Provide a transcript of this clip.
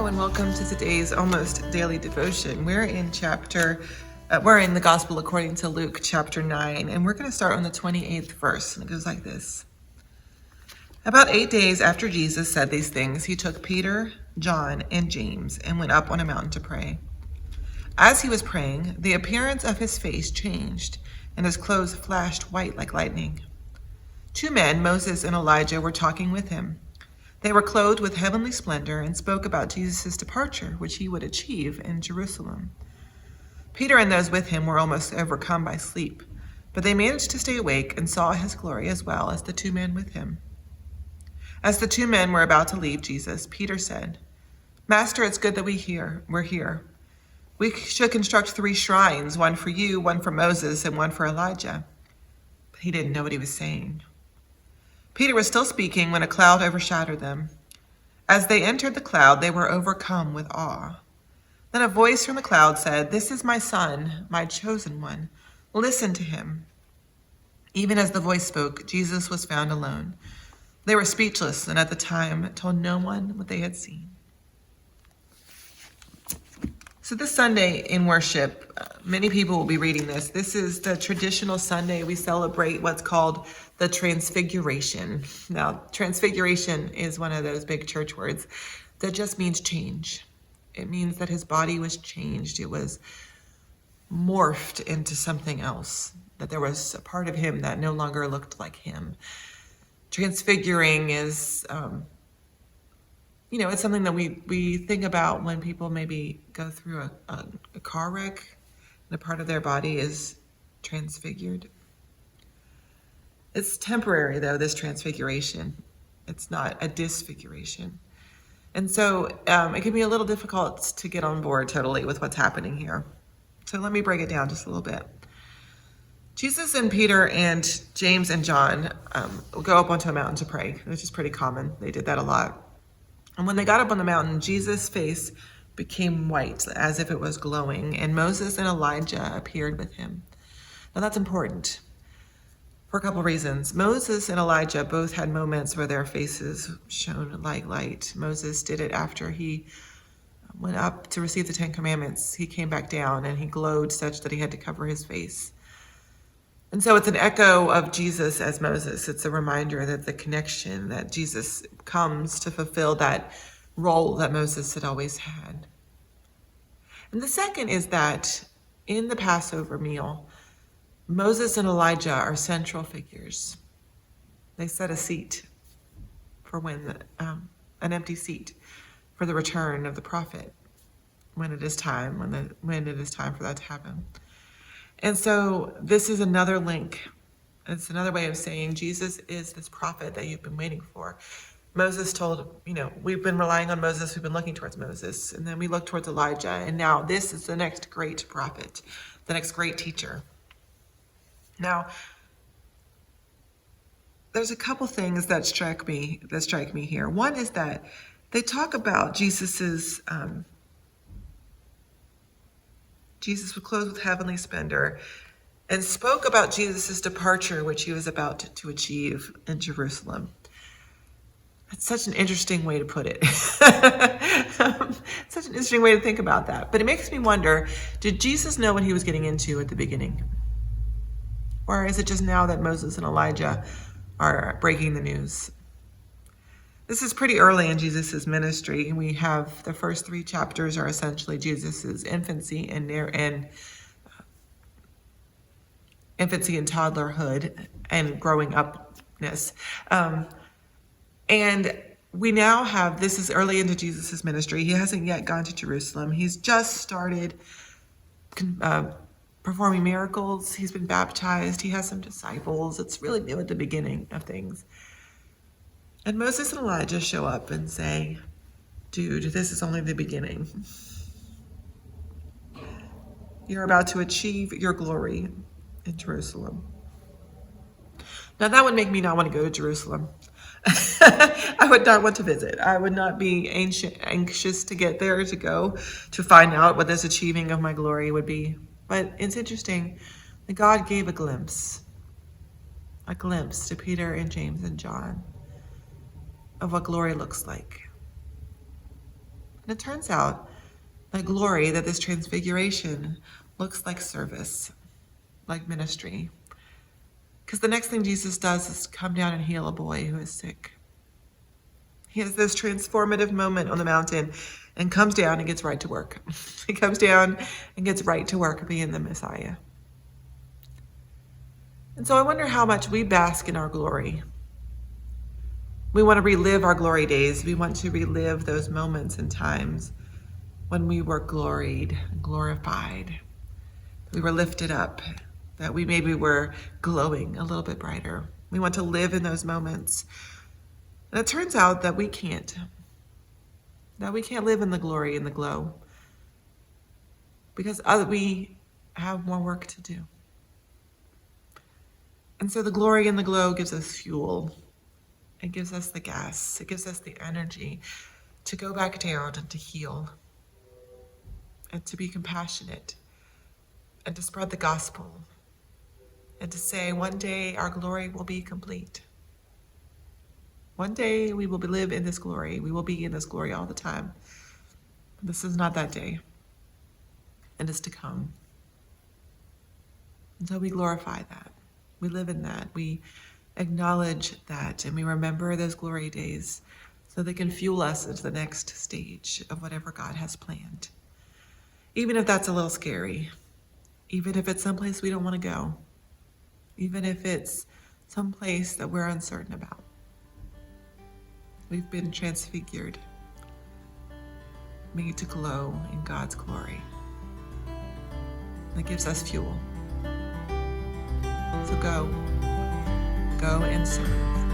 and welcome to today's almost daily devotion. We're in the Gospel according to Luke chapter 9, and we're going to start on the 28th verse, and it goes like this. About 8 days after Jesus said these things, he took Peter, John, and James and went up on a mountain to pray. As he was praying, the appearance of his face changed, and his clothes flashed white like lightning. 2 men, Moses and Elijah, were talking with him. They were clothed with heavenly splendor and spoke about Jesus' departure, which he would achieve in Jerusalem. Peter and those with him were almost overcome by sleep, but they managed to stay awake and saw his glory as well as the 2 men with him. As the 2 men were about to leave Jesus, Peter said, "Master, it's good that we're here. We should construct 3 shrines, one for you, one for Moses, and one for Elijah." But he didn't know what he was saying. Peter was still speaking when a cloud overshadowed them. As they entered the cloud, they were overcome with awe. Then a voice from the cloud said, "This is my son, my chosen one. Listen to him." Even as the voice spoke, Jesus was found alone. They were speechless and at the time told no one what they had seen. So this Sunday in worship, many people will be reading this. This is the traditional Sunday. We celebrate what's called the Transfiguration. Now, Transfiguration is one of those big church words that just means change. It means that his body was changed. It was morphed into something else, that there was a part of him that no longer looked like him. Transfiguring is it's something that we think about when people maybe go through a car wreck and a part of their body is transfigured. It's temporary, though, this transfiguration. It's not a disfiguration. And so it can be a little difficult to get on board totally with what's happening here. So let me break it down just a little bit. Jesus and Peter and James and John go up onto a mountain to pray, which is pretty common. They did that a lot. And when they got up on the mountain, Jesus' face became white, as if it was glowing, and Moses and Elijah appeared with him. Now that's important for a couple reasons. Moses and Elijah both had moments where their faces shone like light. Moses did it after he went up to receive the 10 Commandments. He came back down and he glowed such that he had to cover his face. And so it's an echo of Jesus as Moses. It's a reminder that the connection that Jesus comes to fulfill that role that Moses had always had. And the second is that in the Passover meal, Moses and Elijah are central figures. They set a seat for when an empty seat for the return of the prophet when it is time for that to happen. And so this is another link. It's another way of saying Jesus is this prophet that you've been waiting for. Moses told, we've been relying on Moses, we've been looking towards Moses, and then we look towards Elijah, and now this is the next great prophet, the next great teacher. Now, there's a couple things that strike me here. One is that they talk about Jesus was clothed with heavenly splendor and spoke about Jesus' departure, which he was about to achieve in Jerusalem. That's such an interesting way to put it. Such an interesting way to think about that. But it makes me wonder, did Jesus know what he was getting into at the beginning? Or is it just now that Moses and Elijah are breaking the news? This is pretty early in Jesus' ministry. We have the first 3 chapters are essentially Jesus' infancy and toddlerhood and growing upness. And we now have, this is early into Jesus' ministry. He hasn't yet gone to Jerusalem. He's just started performing miracles. He's been baptized. He has some disciples. It's really new at the beginning of things. And Moses and Elijah show up and say, "Dude, this is only the beginning. You're about to achieve your glory in Jerusalem." Now that would make me not want to go to Jerusalem. I would not want to visit. I would not be anxious to get there, to go, to find out what this achieving of my glory would be. But it's interesting that God gave a glimpse to Peter and James and John of what glory looks like. And it turns out that glory, that this transfiguration looks like service, like ministry. Because the next thing Jesus does is come down and heal a boy who is sick. He has this transformative moment on the mountain and comes down and gets right to work. He comes down and gets right to work being the Messiah. And so I wonder how much we bask in our glory. We want to relive our glory days. We want to relive those moments and times when we were gloried, glorified. We were lifted up, that we maybe were glowing a little bit brighter. We want to live in those moments. And it turns out that we can't. That we can't live in the glory and the glow because we have more work to do. And so the glory and the glow gives us fuel. It gives us the gas. It gives us the energy to go back down and to heal and to be compassionate and to spread the gospel and to say one day our glory will be complete. One day we will live in this glory. We will be in this glory all the time. This is not that day. It is to come. And so we glorify that. We live in that. We acknowledge that, and we remember those glory days so they can fuel us into the next stage of whatever God has planned. Even if that's a little scary, even if it's someplace we don't want to go, even if it's someplace that we're uncertain about. We've been transfigured, made to glow in God's glory. That gives us fuel. So go and serve.